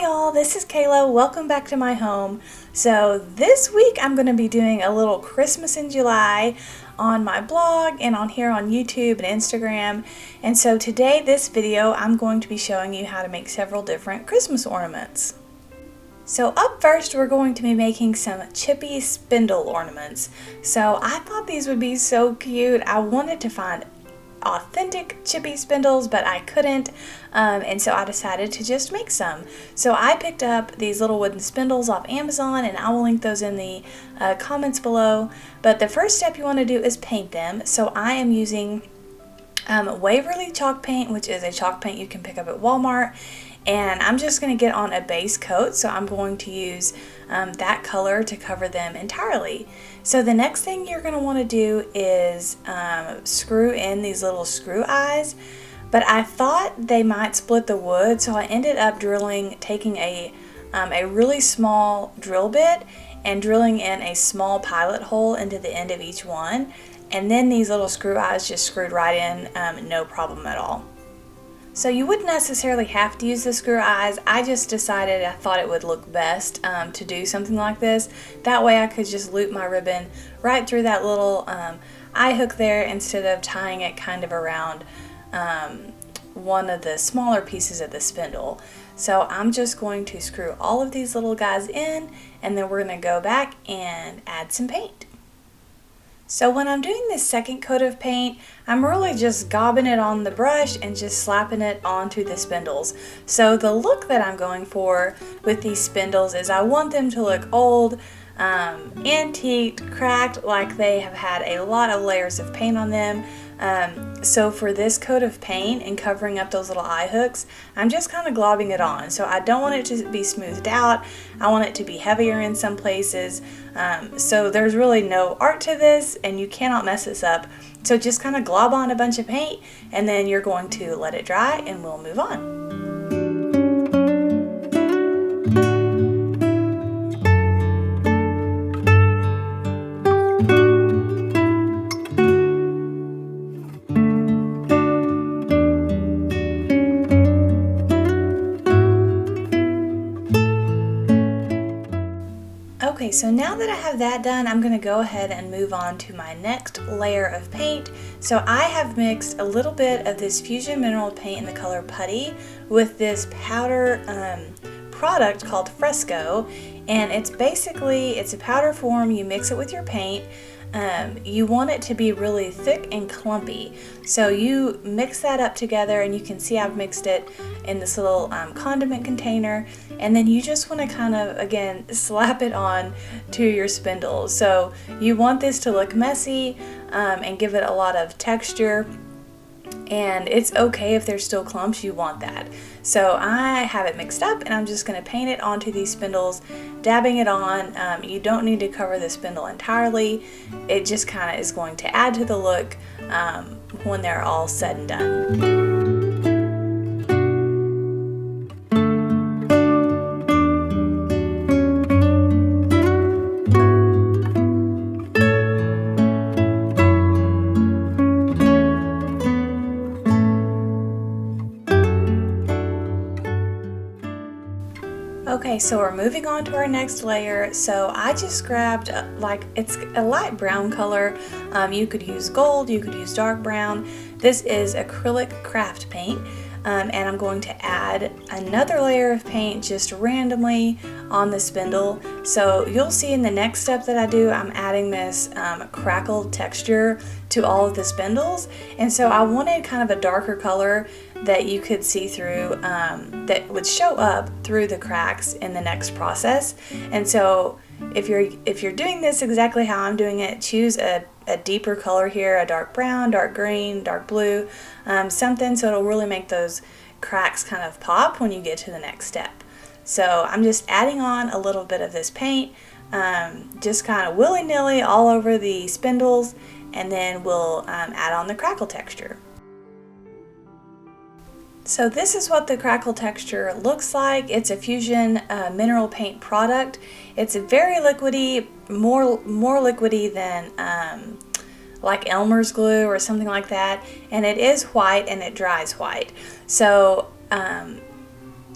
Hi y'all, this is Kayla. Welcome back to my home. So this week I'm going to be doing a little Christmas in July on my blog and on here on YouTube and Instagram. And so today, this video, I'm going to be showing you how to make several different Christmas ornaments. So up first, we're going to be making some chippy spindle ornaments. So I thought these would be so cute. I wanted to find authentic chippy spindles, but I couldn't, and so I decided to just make some. So I picked up these little wooden spindles off Amazon, and I will link those in the comments below. But the first step you want to do is paint them. So I am using Waverly chalk paint, which is a chalk paint you can pick up at Walmart, and I'm just going to get on a base coat. So I'm going to use that color to cover them entirely. So the next thing you're going to want to do is screw in these little screw eyes, but I thought they might split the wood, so I ended up taking a really small drill bit and drilling in a small pilot hole into the end of each one, and then these little screw eyes just screwed right in, no problem at all. So you wouldn't necessarily have to use the screw eyes. I just decided I thought it would look best to do something like this. That way I could just loop my ribbon right through that little eye hook there instead of tying it kind of around one of the smaller pieces of the spindle. So I'm just going to screw all of these little guys in, and then we're going to go back and add some paint. So when I'm doing this second coat of paint, I'm really just gobbing it on the brush and just slapping it onto the spindles. So the look that I'm going for with these spindles is I want them to look old, antiqued, cracked, like they have had a lot of layers of paint on them. So for this coat of paint and covering up those little eye hooks, I'm just kind of globbing it on. So I don't want it to be smoothed out. I want it to be heavier in some places. So there's really no art to this, and you cannot mess this up. So just kind of glob on a bunch of paint, and then you're going to let it dry, and we'll move on. Okay, so now that I have that done, I'm going to go ahead and move on to my next layer of paint. So I have mixed a little bit of this Fusion Mineral paint in the color Putty with this powder product called Fresco, and it's a powder form. You mix it with your paint. You want it to be really thick and clumpy, so you mix that up together, and you can see I've mixed it in this little condiment container, and then you just want to kind of, again, slap it on to your spindles. So you want this to look messy and give it a lot of texture, and it's okay if there's still clumps. You want that. So I have it mixed up, and I'm just going to paint it onto these spindles, dabbing it on. You don't need to cover the spindle entirely. It just kind of is going to add to the look when they're all said and done. Okay, so we're moving on to our next layer. So I just grabbed it's a light brown color. You could use gold, you could use dark brown. This is acrylic craft paint, and I'm going to add another layer of paint just randomly on the spindle. So you'll see in the next step that I do, I'm adding this crackled texture to all of the spindles, and so I wanted kind of a darker color that you could see through, that would show up through the cracks in the next process. And so if you're doing this exactly how I'm doing it, choose a deeper color here, a dark brown, dark green, dark blue, something so it'll really make those cracks kind of pop when you get to the next step. So I'm just adding on a little bit of this paint, just kind of willy-nilly all over the spindles, and then we'll add on the crackle texture. So this is what the crackle texture looks like. It's a Fusion mineral paint product. It's very liquidy, more liquidy than like Elmer's glue or something like that, and it is white and it dries white. So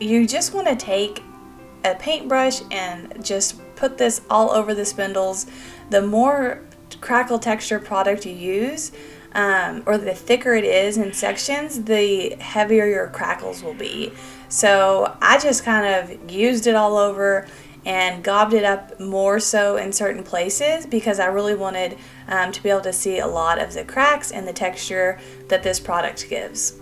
you just want to take a paintbrush and just put this all over the spindles. The more crackle texture product you use, or the thicker it is in sections, the heavier your crackles will be. So I just kind of used it all over and gobbed it up more so in certain places because I really wanted to be able to see a lot of the cracks and the texture that this product gives.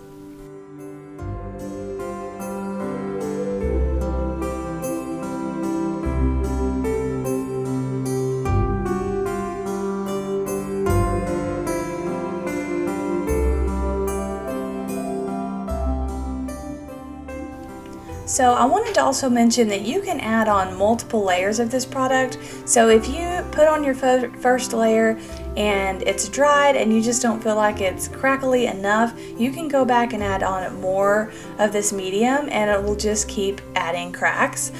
So I wanted to also mention that you can add on multiple layers of this product. So if you put on your first layer and it's dried and you just don't feel like it's crackly enough, you can go back and add on more of this medium and it will just keep adding cracks.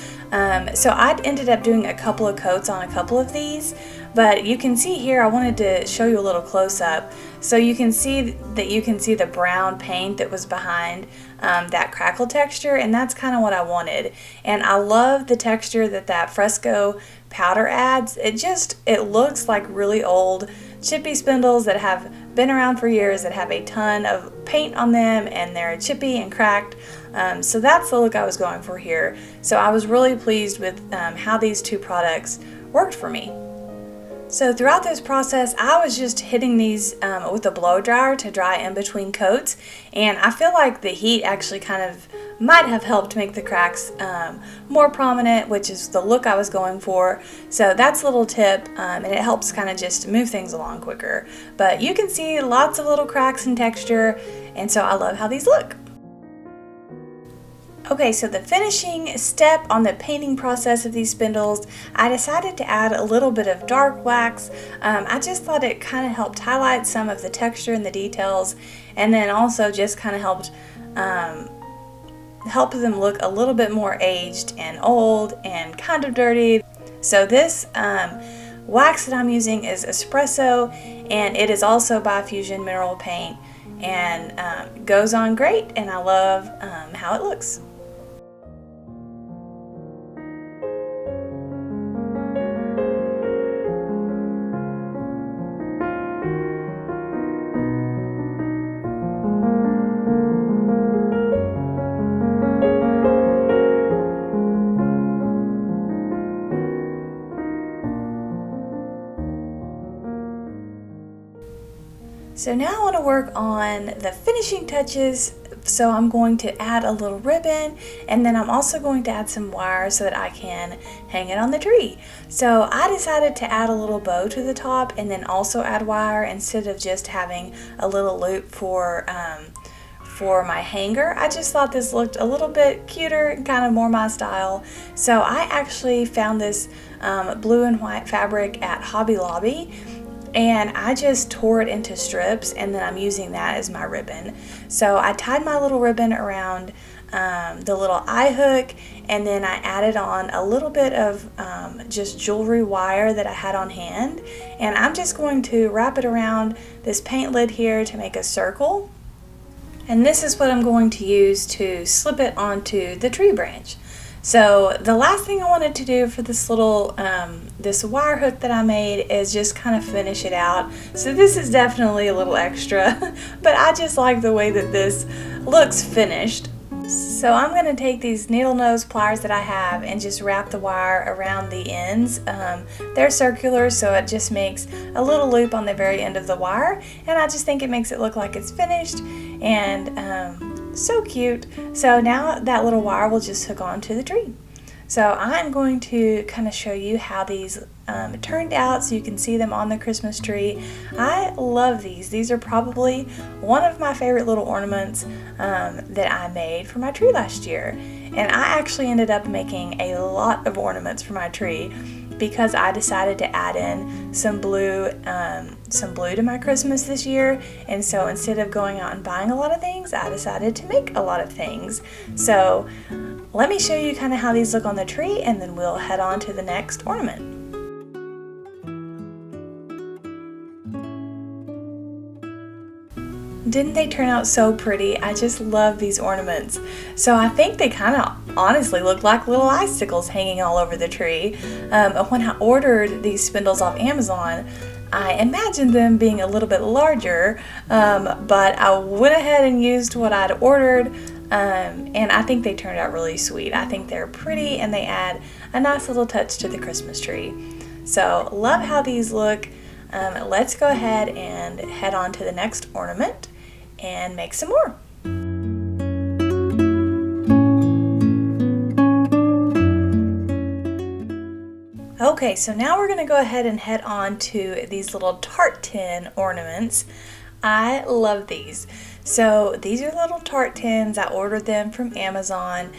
So I ended up doing a couple of coats on a couple of these, but you can see here, I wanted to show you a little close up. So you can see the brown paint that was behind that crackle texture, and that's kind of what I wanted. And I love the texture that Fresco powder adds. It looks like really old chippy spindles that have been around for years, that have a ton of paint on them and they're chippy and cracked. So that's the look I was going for here. So I was really pleased with how these two products worked for me. So throughout this process, I was just hitting these with a blow dryer to dry in between coats, and I feel like the heat actually kind of might have helped make the cracks more prominent, which is the look I was going for. So that's a little tip, and it helps kind of just move things along quicker. But you can see lots of little cracks and texture, and so I love how these look. Okay, so the finishing step on the painting process of these spindles, I decided to add a little bit of dark wax. I just thought it kind of helped highlight some of the texture and the details, and then also just kind of helped help them look a little bit more aged and old and kind of dirty. So this wax that I'm using is espresso, and it is also by Fusion Mineral Paint, and goes on great, and I love how it looks. So now I want to work on the finishing touches. So I'm going to add a little ribbon, and then I'm also going to add some wire so that I can hang it on the tree. So I decided to add a little bow to the top and then also add wire instead of just having a little loop for my hanger. I just thought this looked a little bit cuter and kind of more my style. So I actually found this blue and white fabric at Hobby Lobby, and I just tore it into strips, and then I'm using that as my ribbon. So I tied my little ribbon around the little eye hook, and then I added on a little bit of just jewelry wire that I had on hand, and I'm just going to wrap it around this paint lid here to make a circle. And this is what I'm going to use to slip it onto the tree branch. So the last thing I wanted to do for this little, this wire hook that I made is just kind of finish it out. So this is definitely a little extra, but I just like the way that this looks finished. So I'm going to take these needle nose pliers that I have and just wrap the wire around the ends. They're circular, so it just makes a little loop on the very end of the wire, and I just think it makes it look like it's finished, and so cute. So now that little wire will just hook onto the tree. So I'm going to kind of show you how these turned out so you can see them on the Christmas tree. I love these. These are probably one of my favorite little ornaments that I made for my tree last year. And I actually ended up making a lot of ornaments for my tree because I decided to add in some blue to my Christmas this year. And so instead of going out and buying a lot of things, I decided to make a lot of things. So let me show you kind of how these look on the tree, and then we'll head on to the next ornament. didn't they turn out so pretty? I just love these ornaments. So I think they kind of honestly look like little icicles hanging all over the tree. When I ordered these spindles off Amazon, I imagined them being a little bit larger, but I went ahead and used what I'd ordered, and I think they turned out really sweet. I think they're pretty and they add a nice little touch to the Christmas tree. So love how these look. Let's go ahead and head on to the next ornament and make some more. Okay, so now we're going to go ahead and head on to these little tart tin ornaments. I love these. So these are little tart tins. I ordered them from Amazon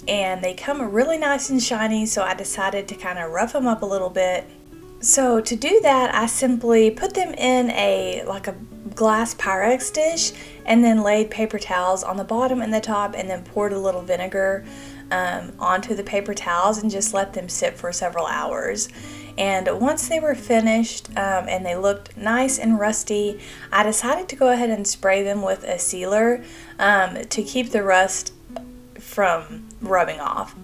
and they come really nice and shiny, so I decided to kind of rough them up a little bit. So to do that, I simply put them in a glass Pyrex dish and then laid paper towels on the bottom and the top and then poured a little vinegar onto the paper towels and just let them sit for several hours. And once they were finished and they looked nice and rusty, I decided to go ahead and spray them with a sealer to keep the rust from rubbing off.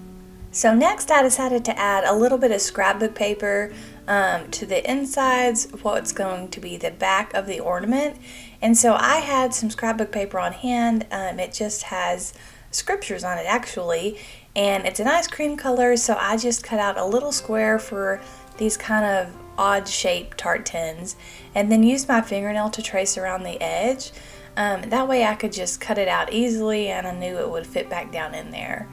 So next I decided to add a little bit of scrapbook paper to the insides of what's going to be the back of the ornament. And so I had some scrapbook paper on hand. It just has scriptures on it actually, and it's a nice cream color, so I just cut out a little square for these kind of odd shaped tart tins and then used my fingernail to trace around the edge. That way I could just cut it out easily and I knew it would fit back down in there.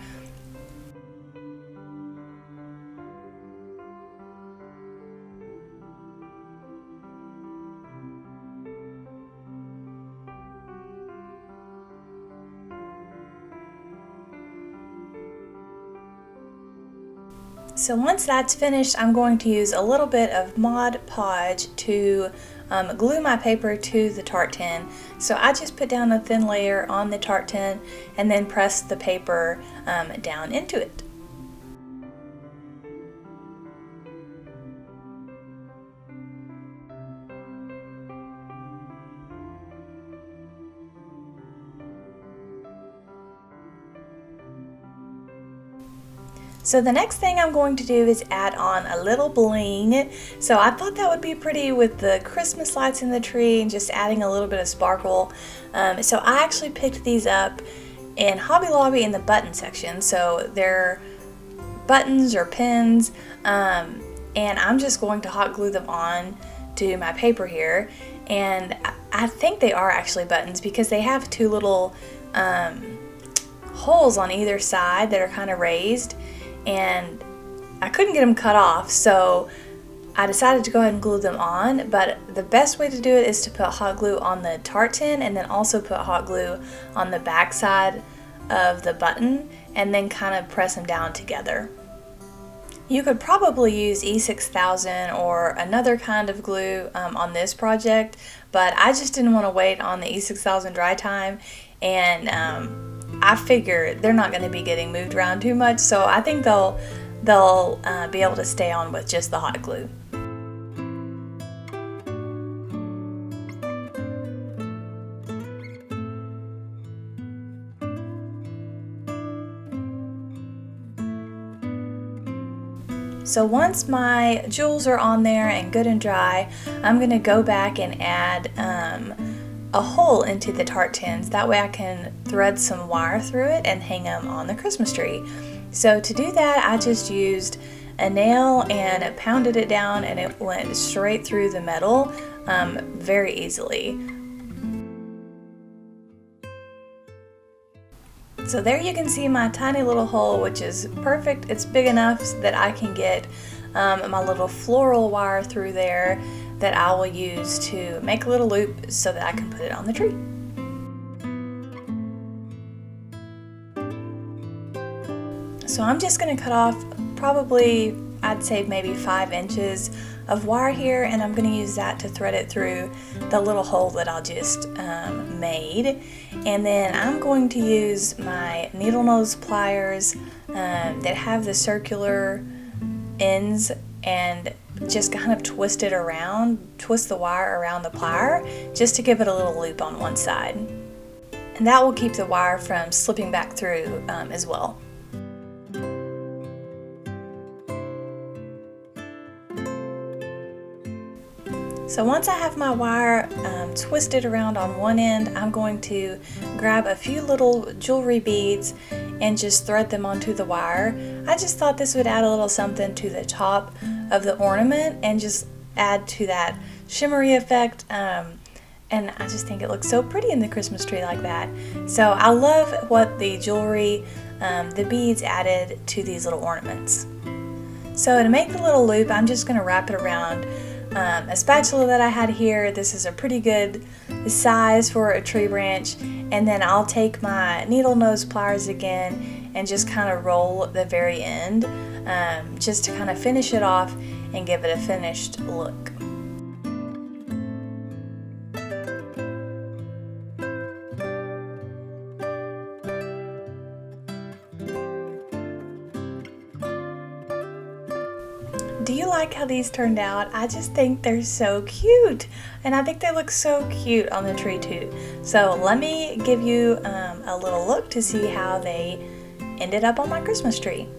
So once that's finished, I'm going to use a little bit of Mod Podge to glue my paper to the tart tin. So I just put down a thin layer on the tart tin and then press the paper down into it. So the next thing I'm going to do is add on a little bling. So I thought that would be pretty with the Christmas lights in the tree and just adding a little bit of sparkle. So I actually picked these up in Hobby Lobby in the button section. So they're buttons or pins, and I'm just going to hot glue them on to my paper here. And I think they are actually buttons because they have two little holes on either side that are kind of raised. And I couldn't get them cut off, so I decided to go ahead and glue them on. But the best way to do it is to put hot glue on the tart tin and then also put hot glue on the back side of the button and then kind of press them down together. You could probably use E6000 or another kind of glue on this project, but I just didn't want to wait on the E6000 dry time, and I figure they're not going to be getting moved around too much, so I think they'll be able to stay on with just the hot glue. So once my jewels are on there and good and dry, I'm going to go back and add a hole into the tart tins. That way I can thread some wire through it and hang them on the Christmas tree. So to do that, I just used a nail and pounded it down, and it went straight through the metal very easily. So there you can see my tiny little hole, which is perfect. It's big enough so that I can get my little floral wire through there that I will use to make a little loop so that I can put it on the tree. So I'm just going to cut off probably, I'd say maybe 5 inches of wire here, and I'm going to use that to thread it through the little hole that I just made. And then I'm going to use my needle nose pliers that have the circular ends and just kind of twist the wire around the plier just to give it a little loop on one side. And that will keep the wire from slipping back through as well. So once I have my wire twisted around on one end, I'm going to grab a few little jewelry beads and just thread them onto the wire. I just thought this would add a little something to the top of the ornament and just add to that shimmery effect. And I just think it looks so pretty in the Christmas tree like that. So I love what the jewelry, the beads added to these little ornaments. So to make the little loop, I'm just going to wrap it around a spatula that I had here. This is a pretty good size for a tree branch, and then I'll take my needle nose pliers again and just kind of roll the very end just to kind of finish it off and give it a finished look. Do you like how these turned out? I just think they're so cute, and I think they look so cute on the tree too. So let me give you a little look to see how they ended up on my Christmas tree.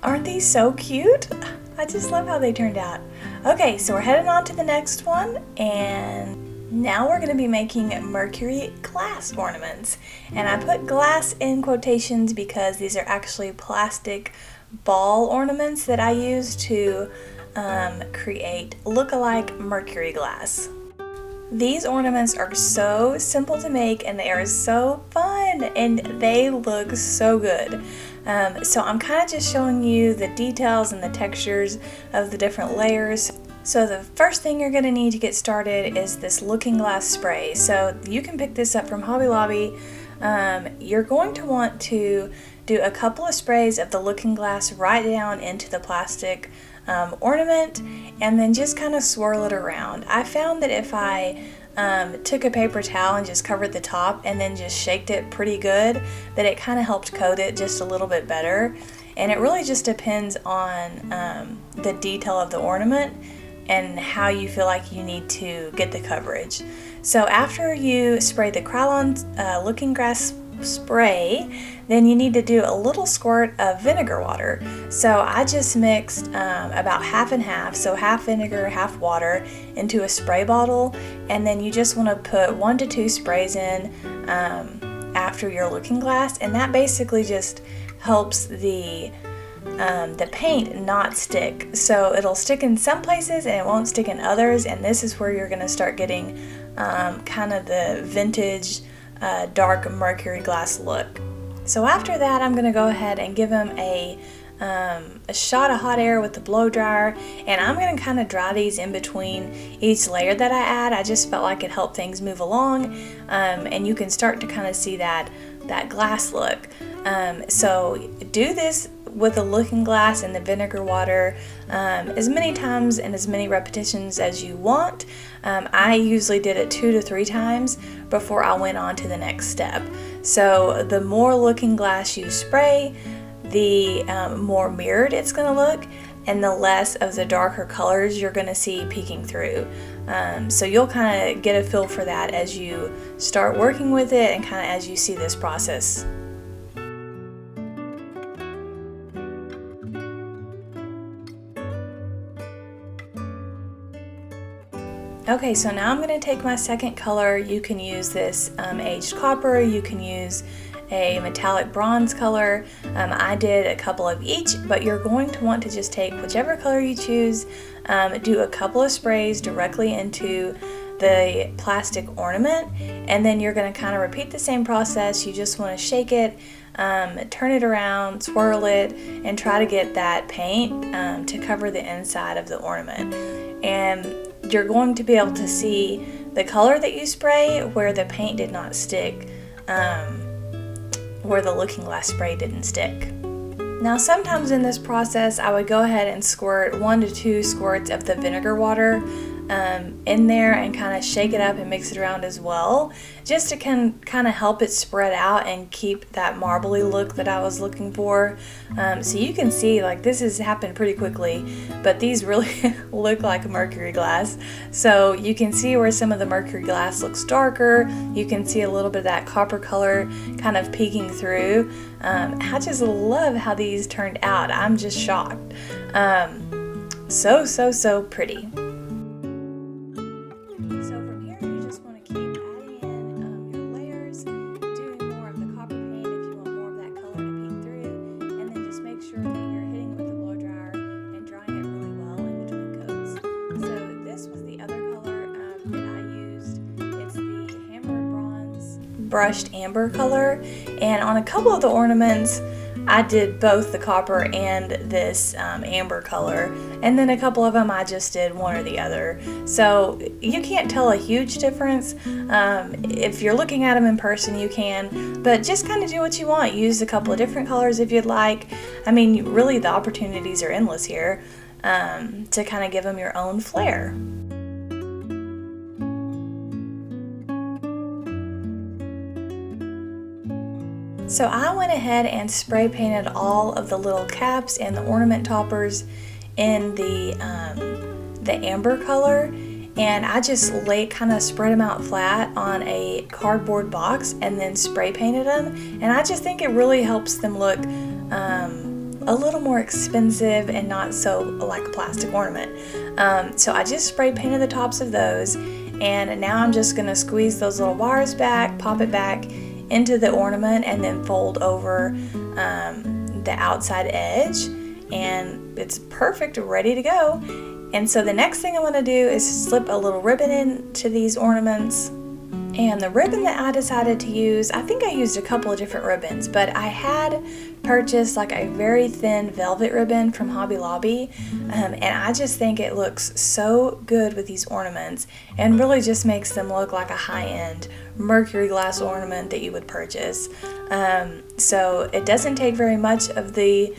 Aren't these so cute? I just love how they turned out. Okay, so we're heading on to the next one, and now we're going to be making Mercury glass ornaments. And I put glass in quotations because these are actually plastic ball ornaments that I use to create look-alike Mercury glass. These ornaments are so simple to make, and they are so fun, and they look so good. So I'm kind of just showing you the details and the textures of the different layers. So the first thing you're going to need to get started is this looking glass spray. So you can pick this up from Hobby Lobby. You're going to want to do a couple of sprays of the looking glass right down into the plastic ornament, and then just kind of swirl it around. I found that if I took a paper towel and just covered the top and then just shaked it pretty good, that it kind of helped coat it just a little bit better. And it really just depends on the detail of the ornament and how you feel like you need to get the coverage. So after you spray the Krylon looking glass spray, then you need to do a little squirt of vinegar water. So I just mixed about half and half, so half vinegar, half water, into a spray bottle, and then you just want to put 1 to 2 sprays in after your looking glass, and that basically just helps the paint not stick. So it'll stick in some places and it won't stick in others, and this is where you're going to start getting kind of the vintage dark Mercury glass look. So after that, I'm going to go ahead and give them a shot of hot air with the blow dryer, and I'm going to kind of dry these in between each layer that I add. I just felt like it helped things move along, and you can start to kind of see that glass look. So do this with the looking glass and the vinegar water as many times and as many repetitions as you want. I usually did it 2 to 3 times before I went on to the next step. So the more looking glass you spray, the more mirrored it's going to look, and the less of the darker colors you're going to see peeking through. So you'll kind of get a feel for that as you start working with it and kind of as you see this process. Okay, so now I'm going to take my second color. You can use this aged copper, you can use a metallic bronze color. I did a couple of each, but you're going to want to just take whichever color you choose, do a couple of sprays directly into the plastic ornament, and then you're going to kind of repeat the same process. You just want to shake it, turn it around, swirl it, and try to get that paint to cover the inside of the ornament. And you're going to be able to see the color that you spray where the paint did not stick, where the looking glass spray didn't stick. Now sometimes in this process I would go ahead and squirt 1 to 2 squirts of the vinegar water in there and kind of shake it up and mix it around as well, just to kind of help it spread out and keep that marbly look that I was looking for. So you can see, like, this has happened pretty quickly, but these really look like mercury glass. So you can see where some of the mercury glass looks darker. You can see a little bit of that copper color kind of peeking through. I just love how these turned out. I'm just shocked. So pretty. So from here, you just want to keep adding in your layers, doing more of the copper paint if you want more of that color to peek through, and then just make sure that you're hitting with the blow dryer and drying it really well in between coats. So this was the other color that I used. It's the Hammered Bronze Brushed Amber color, and on a couple of the ornaments, I did both the copper and this amber color, and then a couple of them I just did one or the other. So you can't tell a huge difference. If you're looking at them in person, you can, but just kind of do what you want. Use a couple of different colors if you'd like. I mean, really the opportunities are endless here to kind of give them your own flair. So I went ahead and spray painted all of the little caps and the ornament toppers in the amber color, and I just kind of spread them out flat on a cardboard box and then spray painted them, and I just think it really helps them look a little more expensive and not so like a plastic ornament. So I just spray painted the tops of those, and now I'm just going to squeeze those little wires back, pop it back into the ornament, and then fold over the outside edge, and it's perfect, ready to go. And so the next thing I want to do is slip a little ribbon into these ornaments. And the ribbon that I decided to use, I think I used a couple of different ribbons, but I had purchased like a very thin velvet ribbon from Hobby Lobby, and I just think it looks so good with these ornaments and really just makes them look like a high-end mercury glass ornament that you would purchase. So it doesn't take very much of the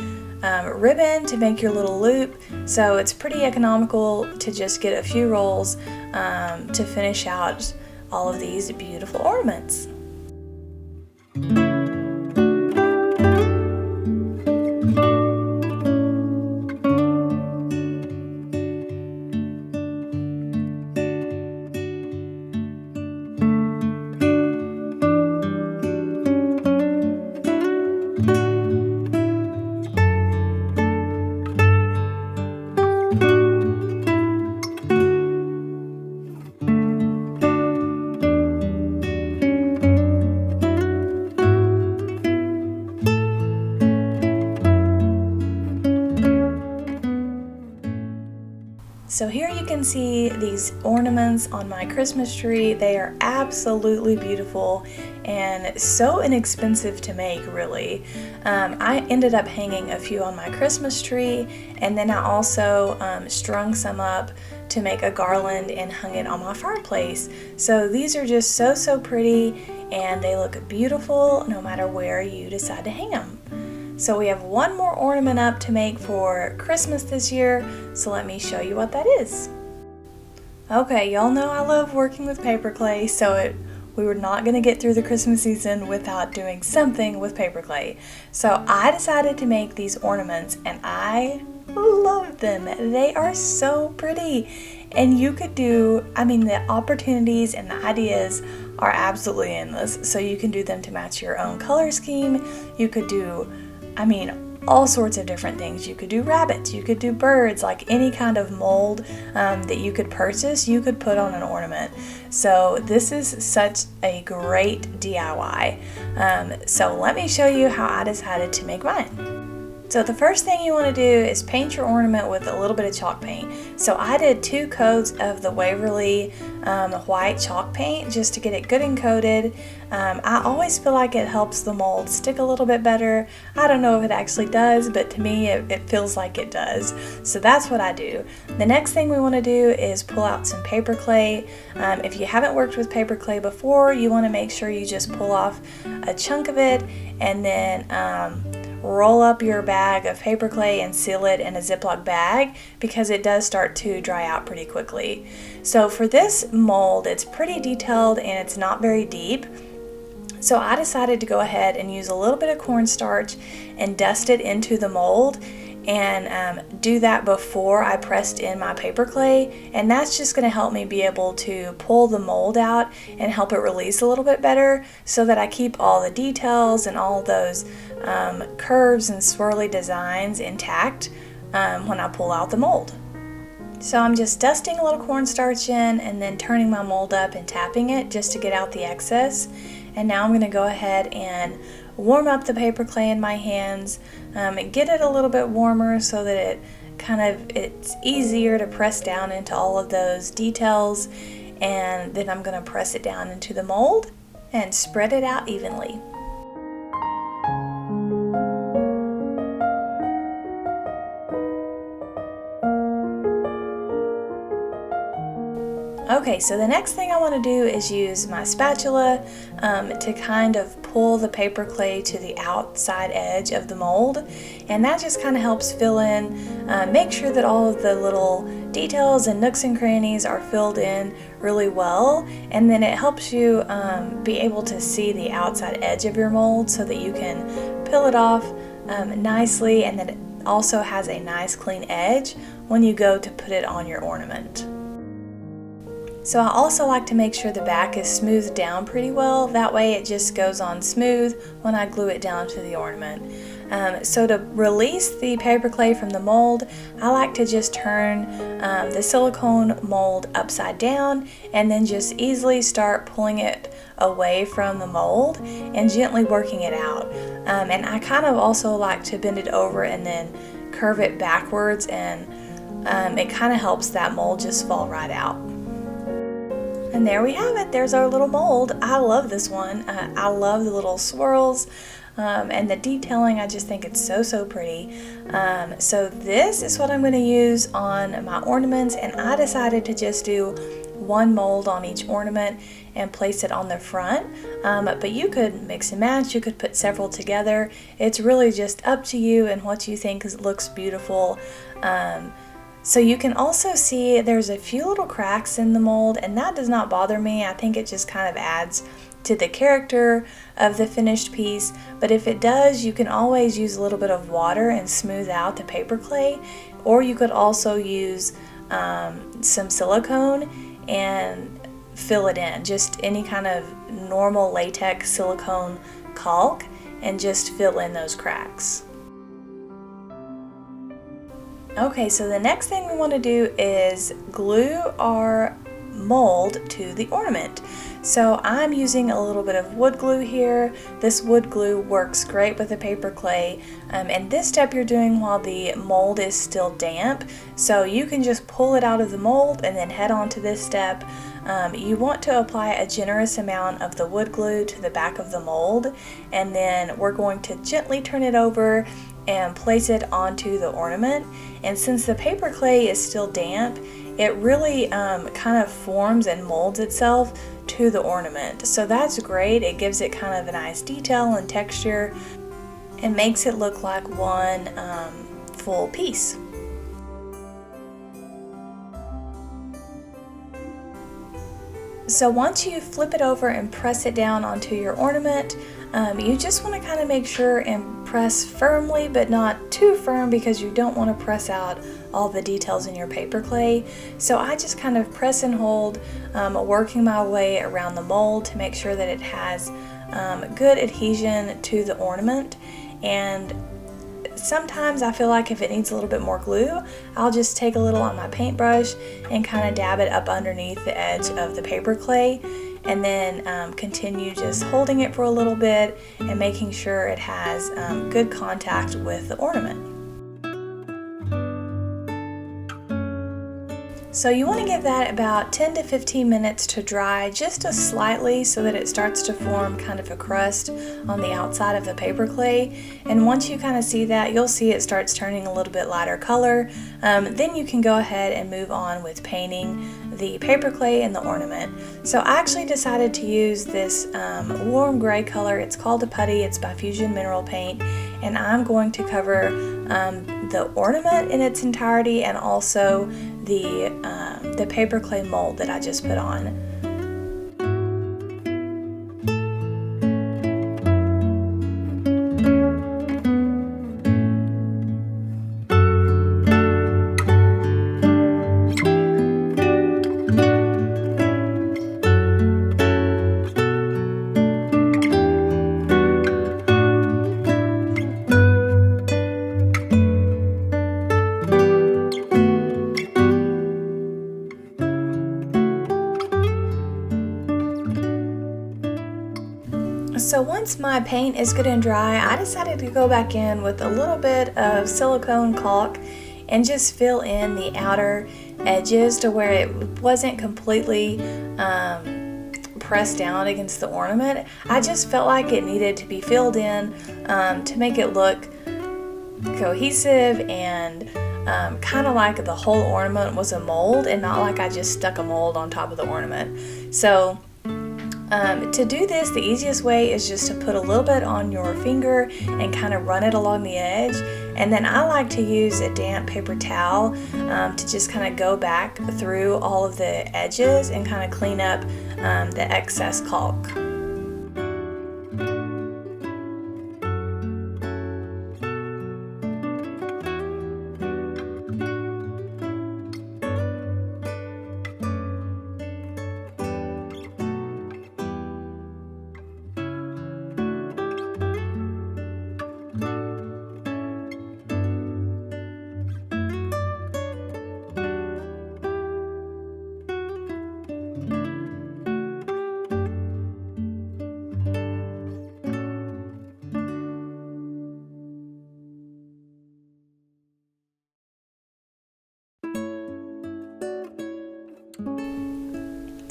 ribbon to make your little loop, so it's pretty economical to just get a few rolls to finish out all of these beautiful ornaments. So here you can see these ornaments on my Christmas tree. They are absolutely beautiful and so inexpensive to make, really. I ended up hanging a few on my Christmas tree, and then I also strung some up to make a garland and hung it on my fireplace. So these are just so pretty, and they look beautiful no matter where you decide to hang them. So we have one more ornament up to make for Christmas this year, so let me show you what that is. Okay, y'all know I love working with paper clay, so we were not going to get through the Christmas season without doing something with paper clay. So I decided to make these ornaments, and I love them. They are so pretty, and you could do, I mean, the opportunities and the ideas are absolutely endless. So you can do them to match your own color scheme. You could do, I mean, all sorts of different things. You could do rabbits, you could do birds, like any kind of mold that you could purchase, you could put on an ornament. So this is such a great DIY. So let me show you how I decided to make mine. So the first thing you want to do is paint your ornament with a little bit of chalk paint. So I did 2 coats of the Waverly white chalk paint just to get it good and coated. I always feel like it helps the mold stick a little bit better. I don't know if it actually does, but to me it feels like it does. So that's what I do. The next thing we want to do is pull out some paper clay. If you haven't worked with paper clay before, you want to make sure you just pull off a chunk of it and then roll up your bag of paper clay and seal it in a Ziploc bag because it does start to dry out pretty quickly. So for this mold, it's pretty detailed and it's not very deep. So I decided to go ahead and use a little bit of cornstarch and dust it into the mold and do that before I pressed in my paper clay, and that's just going to help me be able to pull the mold out and help it release a little bit better so that I keep all the details and all those curves and swirly designs intact when I pull out the mold. So I'm just dusting a little cornstarch in and then turning my mold up and tapping it just to get out the excess. And now I'm going to go ahead and warm up the paper clay in my hands and get it a little bit warmer so that it's easier to press down into all of those details. And then I'm going to press it down into the mold and spread it out evenly. Okay, so the next thing I want to do is use my spatula to kind of pull the paper clay to the outside edge of the mold, and that just kind of helps fill in, make sure that all of the little details and nooks and crannies are filled in really well, and then it helps you be able to see the outside edge of your mold so that you can peel it off nicely, and then it also has a nice clean edge when you go to put it on your ornament. So I also like to make sure the back is smoothed down pretty well, that way it just goes on smooth when I glue it down to the ornament. So to release the paper clay from the mold, I like to just turn the silicone mold upside down and then just easily start pulling it away from the mold and gently working it out. And I kind of also like to bend it over and then curve it backwards, and it kind of helps that mold just fall right out. And there we have it. There's our little mold. I love this one. I love the little swirls and the detailing. I just think it's so pretty. So this is what I'm going to use on my ornaments, and I decided to just do one mold on each ornament and place it on the front. But you could mix and match. You could put several together. It's really just up to you and what you think looks beautiful. So you can also see there's a few little cracks in the mold, and that does not bother me. I think it just kind of adds to the character of the finished piece. But if it does, you can always use a little bit of water and smooth out the paper clay, or you could also use some silicone and fill it in, just any kind of normal latex silicone caulk, and just fill in those cracks. Okay, so the next thing we want to do is glue our mold to the ornament. So I'm using a little bit of wood glue here. This wood glue works great with the paper clay, and this step you're doing while the mold is still damp, so you can just pull it out of the mold and then head on to this step. You want to apply a generous amount of the wood glue to the back of the mold, and then we're going to gently turn it over and place it onto the ornament. And since the paper clay is still damp, it really kind of forms and molds itself to the ornament. So that's great. It gives it kind of a nice detail and texture and makes it look like one full piece. So once you flip it over and press it down onto your ornament, you just want to kind of make sure and press firmly, but not too firm, because you don't want to press out all the details in your paper clay. So I just kind of press and hold, working my way around the mold to make sure that it has good adhesion to the ornament. And sometimes I feel like if it needs a little bit more glue, I'll just take a little on my paintbrush and kind of dab it up underneath the edge of the paper clay, and then continue just holding it for a little bit and making sure it has good contact with the ornament. So you want to give that about 10 to 15 minutes to dry just slightly, so that it starts to form kind of a crust on the outside of the paper clay. And once you kind of see that, you'll see it starts turning a little bit lighter color. Then you can go ahead and move on with painting the paper clay and the ornament. So I actually decided to use this warm gray color. It's called a putty. It's by Fusion Mineral Paint, and I'm going to cover the ornament in its entirety and also the paper clay mold that I just put on. So once my paint is good and dry, I decided to go back in with a little bit of silicone caulk and just fill in the outer edges to where it wasn't completely pressed down against the ornament. I just felt like it needed to be filled in to make it look cohesive and kind of like the whole ornament was a mold and not like I just stuck a mold on top of the ornament. So to do this, the easiest way is just to put a little bit on your finger and kind of run it along the edge. And then I like to use a damp paper towel to just kind of go back through all of the edges and kind of clean up the excess caulk.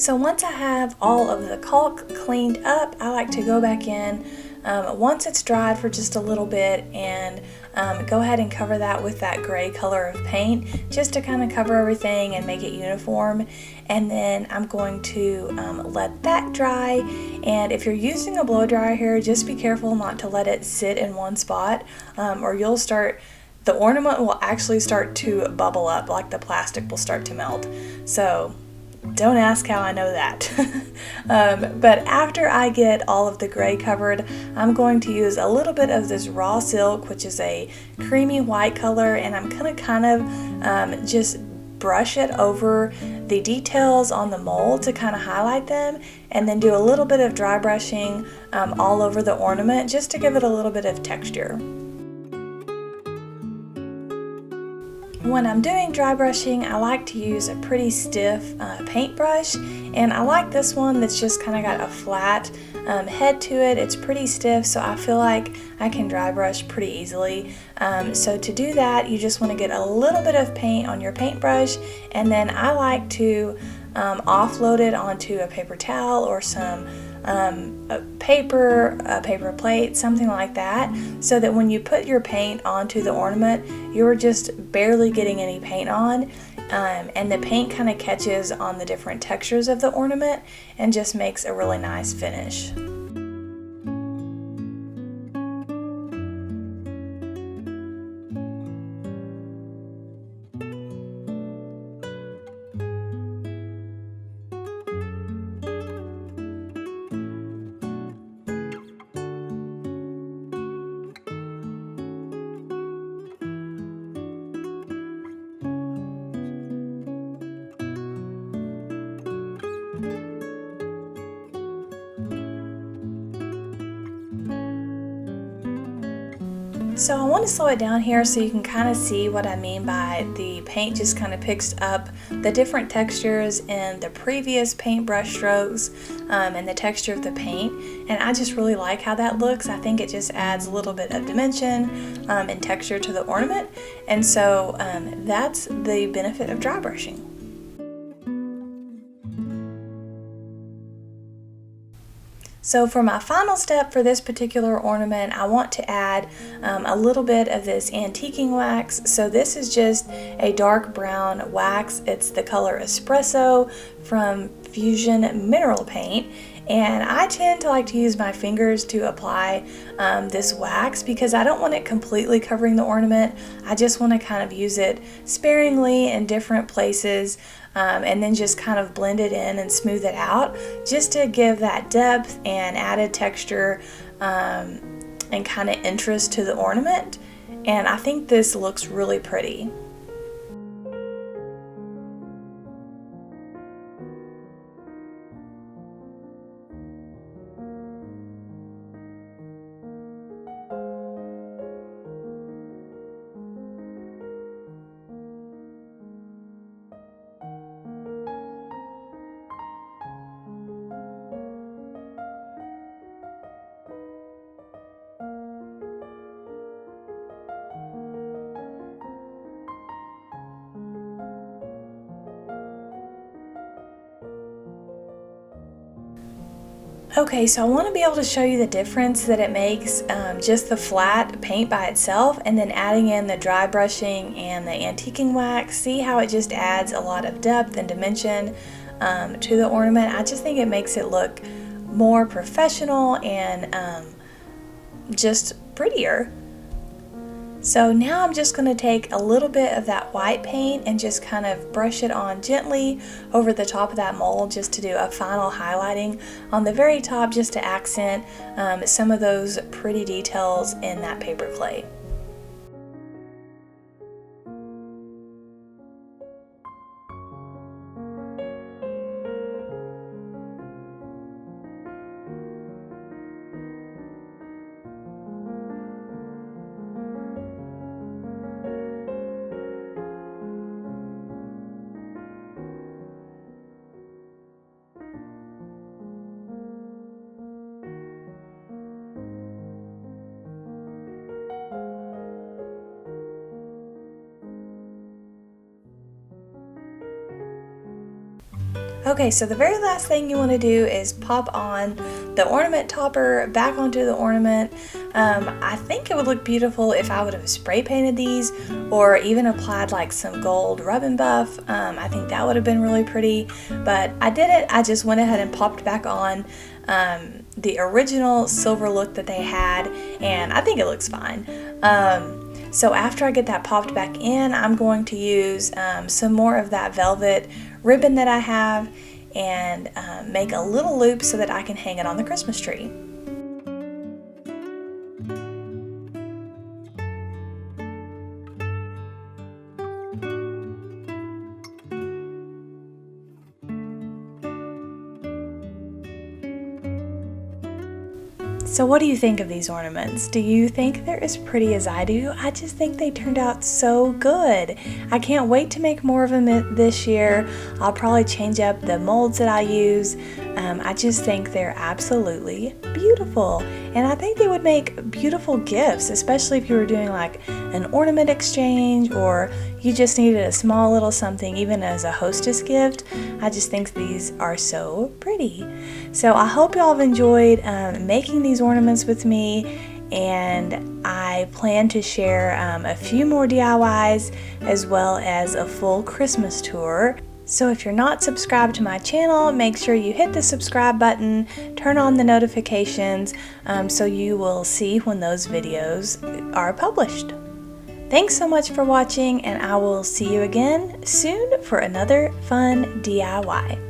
So once I have all of the caulk cleaned up, I like to go back in once it's dried for just a little bit and go ahead and cover that with that gray color of paint just to kind of cover everything and make it uniform. And then I'm going to let that dry, and if you're using a blow dryer here, just be careful not to let it sit in one spot or the ornament will actually start to bubble up, like the plastic will start to melt. So don't ask how I know that. But after I get all of the gray covered, I'm going to use a little bit of this raw silk, which is a creamy white color, and I'm gonna kind of just brush it over the details on the mold to kind of highlight them, and then do a little bit of dry brushing all over the ornament just to give it a little bit of texture. When I'm doing dry brushing, I like to use a pretty stiff paintbrush, and I like this one that's just kind of got a flat head to it. It's pretty stiff, so I feel like I can dry brush pretty easily. So to do that, you just want to get a little bit of paint on your paintbrush, and then I like to offload it onto a paper towel or some a paper plate, something like that, so that when you put your paint onto the ornament, you're just barely getting any paint on, and the paint kind of catches on the different textures of the ornament and just makes a really nice finish. So I want to slow it down here so you can kind of see what I mean by the paint just kind of picks up the different textures in the previous paintbrush strokes and the texture of the paint, and I just really like how that looks. I think it just adds a little bit of dimension and texture to the ornament, and so that's the benefit of dry brushing. So for my final step for this particular ornament, I want to add a little bit of this antiquing wax. So this is just a dark brown wax. It's the color Espresso from Fusion Mineral Paint. And I tend to like to use my fingers to apply this wax because I don't want it completely covering the ornament. I just want to kind of use it sparingly in different places, and then just kind of blend it in and smooth it out just to give that depth and added texture and kind of interest to the ornament. And I think this looks really pretty. Okay, so I want to be able to show you the difference that it makes, just the flat paint by itself and then adding in the dry brushing and the antiquing wax. See how it just adds a lot of depth and dimension to the ornament. I just think it makes it look more professional and just prettier. So now I'm just going to take a little bit of that white paint and just kind of brush it on gently over the top of that mold, just to do a final highlighting on the very top, just to accent some of those pretty details in that paper clay. Okay, so the very last thing you want to do is pop on the ornament topper back onto the ornament. I think it would look beautiful if I would have spray painted these or even applied like some gold rub and buff. I think that would have been really pretty, but I didn't. I just went ahead and popped back on the original silver look that they had, and I think it looks fine. So after I get that popped back in, I'm going to use some more of that velvet ribbon that I have and make a little loop so that I can hang it on the Christmas tree. So what do you think of these ornaments? Do you think they're as pretty as I do? I just think they turned out so good. I can't wait to make more of them this year. I'll probably change up the molds that I use. I just think they're absolutely beautiful. And I think they would make beautiful gifts, especially if you were doing like an ornament exchange or you just needed a small little something, even as a hostess gift. I just think these are so pretty. So I hope y'all have enjoyed making these ornaments with me, and I plan to share a few more DIYs as well as a full Christmas tour. So if you're not subscribed to my channel, make sure you hit the subscribe button, turn on the notifications so you will see when those videos are published. Thanks so much for watching, and I will see you again soon for another fun DIY.